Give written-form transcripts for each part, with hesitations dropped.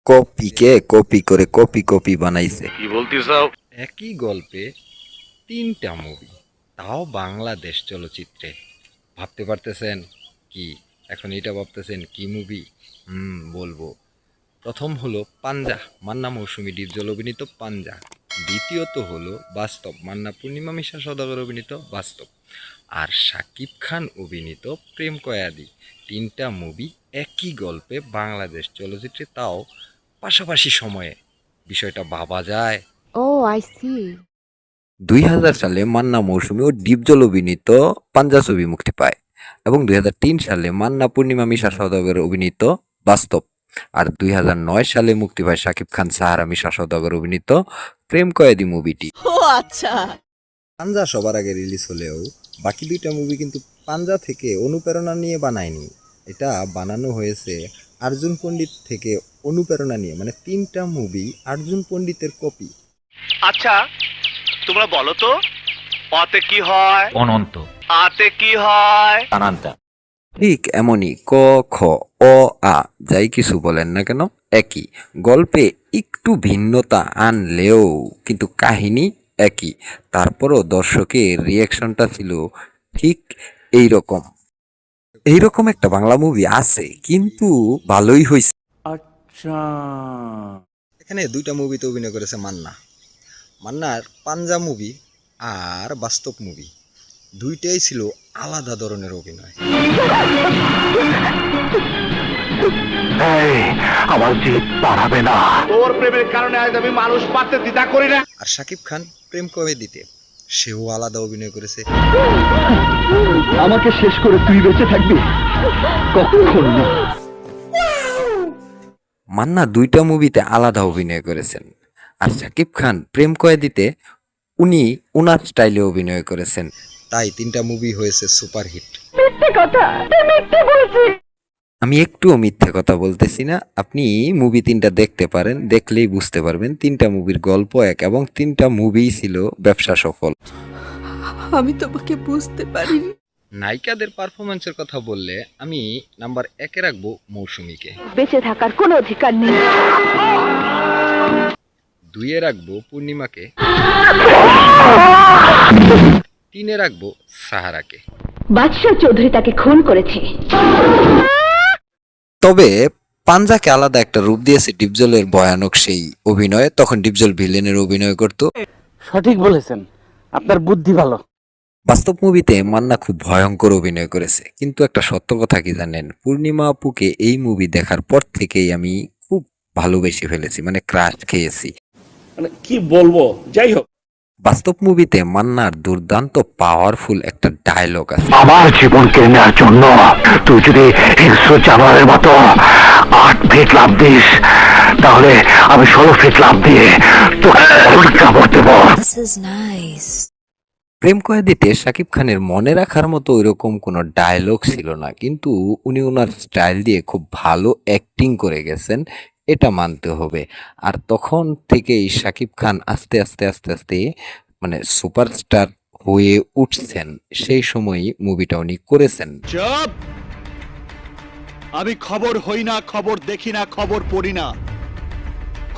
কপিকে copy করে copy copy বানাইছে। কি বলতে চাও? একই গল্পে তিনটা মুভি, তাও বাংলাদেশ চলচ্চিত্রে। ভাবতে পারতেছেন কি? এখন এটা ভাবতেছেন কি মুভি? বলবো। প্রথম হলো পাঞ্জা, মান্না মৌসুমী ডিপজল অভিনীত পাঞ্জা। দ্বিতীয়ত হলো বাস্তব, মান্না পূর্ণিমা মিশা সওদাগর অভিনীত বাস্তব। আর শাকিব খান অভিনীত প্রেম কয়াদি। তিনটা মুভি একই গল্পে বাংলাদেশ চলচ্চিত্রে, তাও পাশাপাশি সময়ে। বিষয়টা ভাবা যায়? Oh, I see. 2000 সালে মান্না মৌসুমী ও ডিপজল অভিনীত পাঞ্জা ছবি মুক্তি পায় এবং 2003 সালে মান্না পূর্ণিমা মিশা সওদাগর অভিনীত বাস্তব। আর 2009 সালে মুক্তি পায় শাকিব খান সাহারা মিশা সওদাগর অভিনীত প্রেম কয়েদি মুভিটি। পাঞ্জা সবার আগে রিলিজ হলেও বাকি দুইটা মুভি কিন্তু পাঞ্জা থেকে অনুপ্রেরণা নিয়ে বানায়নি। এটা বানানো হয়েছে অর্জুন পণ্ডিত থেকে অনুপ্রেরণা নিয়ে, মানে তিনটা মুভি অর্জুন পণ্ডিতের কপি। আচ্ছা তোমরা বলো তো, অতে কি হয়? অনন্ত। আতে কি হয়? অনন্ত। ঠিক এমনই ক খ অ আ যাই কিছু বলেন না কেন একই গল্পে একটু ভিন্নতা আনলেও কিন্তু কাহিনী একই। তারপরও দর্শকের রিয়াকশনটা ছিল ঠিক এইরকম। এইরকম একটা বাংলা মুভি আছে, কিন্তু ভালোই হয়েছে। আচ্ছা, এখানে দুইটা মুভিতে অভিনয় করেছে মান্না। মান্নার পাঞ্জা মুভি আর বাস্তব মুভি দুইটাই ছিল আলাদা ধরনের অভিনয়। আমার জিদ বাড়াবে না। তোর প্রেমের কারণে আজ আমি মানুষ পাতে দ্বিধা করি না। আর শাকিব খান প্রেম কয়েদিতে সেও আলাদা অভিনয় করেছে। আমাকে শেষ করে তুই বেঁচে থাকবি? কখন না। মান্না দুইটা মুভিতে আলাদা অভিনয় করেছেন, আর শাকিব খান প্রেম কয়েদিতে উনি ওনার স্টাইলে অভিনয় করেছেন। তাই তিনটা মুভি হয়েছে সুপারহিট। আমি একটুও মিথ্যে কথা বলতেছি না। আপনি মুভি তিনটা দেখতে পারেন, দেখলেই বুঝতে পারবেন তিনটা মুভির গল্প এক এবং তিনটা মুভিই ছিল ব্যবসা সফল। আমি তোমাকে বুঝতে পারিনি। নায়িকাদের পারফরমেন্সের কথা বললে আমি নাম্বার 1-এ রাখবো মৌসুমীকে, বেঁচে থাকার কোনো অধিকার নেই। 2-এ রাখবো পূর্ণিমাকে, 3-এ রাখবো সাহারাকে। বাদশাহ চৌধুরী তাকে খুন করেছে। তবে পাঞ্জাকে আলাদা একটা রূপ দিয়েছে ডিপজলের ভয়ানক সেই অভিনয়। তখন ডিপজল ভিলেনের অভিনয় করত। সঠিক বলেছেন, আপনার বুদ্ধি ভালো। বাস্তব মুভিতে মান্না খুব ভয়ঙ্কর অভিনয় করেছে, কিন্তু একটা সত্য কথা কি জানেন, পূর্ণিমা আপুকে এই মুভি দেখার পর থেকেই আমি খুব ভালোবেসে ফেলেছি, মানে ক্রাশ খেয়েছি। মানে কি বলবো, যাই হোক। বাস্তব মুভিতে মান্নার দুর্দান্ত পাওয়ারফুল একটা ডায়লগ আছে। আমার জীবন কেড়ে নেওয়ার জন্য তুই যদি হিংস্র জানোয়ারের মতো 8 ফিট লাফ দিস, তাহলে আমি 16 ফিট লাফ দিয়ে তোকে কামড় দেব। প্রেম কয়েদিতে শাকিব খানের মনে রাখার মতো ওইরকম কোনো ডায়লগ ছিল না, কিন্তু উনি ওনার স্টাইল দিয়ে খুব ভালো অ্যাক্টিং করে গেছেন, এটা মানতে হবে। আর তখন থেকেই শাকিব খান আস্তে আস্তে আস্তে আস্তে মানে সুপারস্টার হয়ে উঠছেন। সেই সময়ই মুভিটা উনি করেছেন। চুপ! আমি খবর হই না, খবর দেখি না, খবর পড়ি না,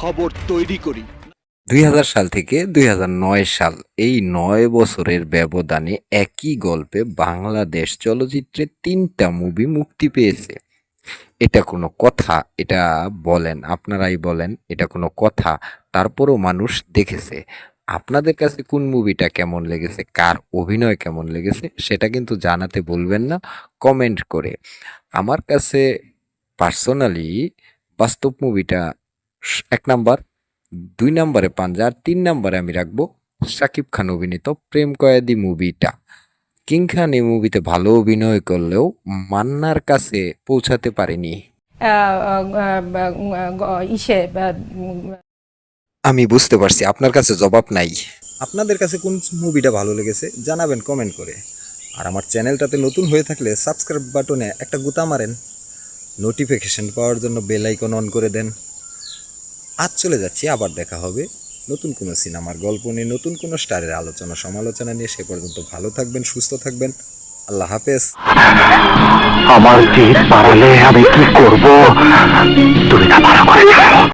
খবর তৈরি করি। 2000 সাল থেকে 2009 সাল, এই 9 বছরের ব্যবধানে একই গল্পে বাংলাদেশ চলচ্চিত্রে 3টা মুভি মুক্তি পেয়েছে। এটা কোনো কথা? এটা বলেন, আপনারাই বলেন, এটা কোনো কথা? তারপরও মানুষ দেখেছে। আপনাদের কাছে কোন মুভিটা কেমন লেগেছে, কার অভিনয় কেমন লেগেছে, সেটা কিন্তু জানাতে ভুলবেন না কমেন্ট করে। আমার কাছে পার্সোনালি বাস্তব মুভিটা 1 নাম্বার, 2 নাম্বারে পাঞ্জা, আর 3 নাম্বারে আমি রাখবো শাকিব খান অভিনীত প্রেম কয়েদি মুভিটা। কিং খান এই মুভিতে ভালো অভিনয় করলেও মান্নার কাছে পৌঁছাতে পারেনি। আমি বুঝতে পারছি আপনার কাছে জবাব নাই। আপনাদের কাছে কোন মুভিটা ভালো লেগেছে জানাবেন কমেন্ট করে। আর আমার চ্যানেলটাতে নতুন হয়ে থাকলে সাবস্ক্রাইব বাটনে একটা গুতা মারেন, নোটিফিকেশন পাওয়ার জন্য বেল আইকন অন করে দেন। আজ চলে যাচ্ছি, আবার দেখা হবে নতুন কোনো সিনেমার গল্প নিয়ে, নতুন কোনো স্টারের আলোচনা সমালোচনা নিয়ে। সে পর্যন্ত ভালো থাকবেন, সুস্থ থাকবেন। আল্লাহ হাফেজ। আমার জিদ বাড়ালে আমি কি করব তুমি তা ভালো করে জানো।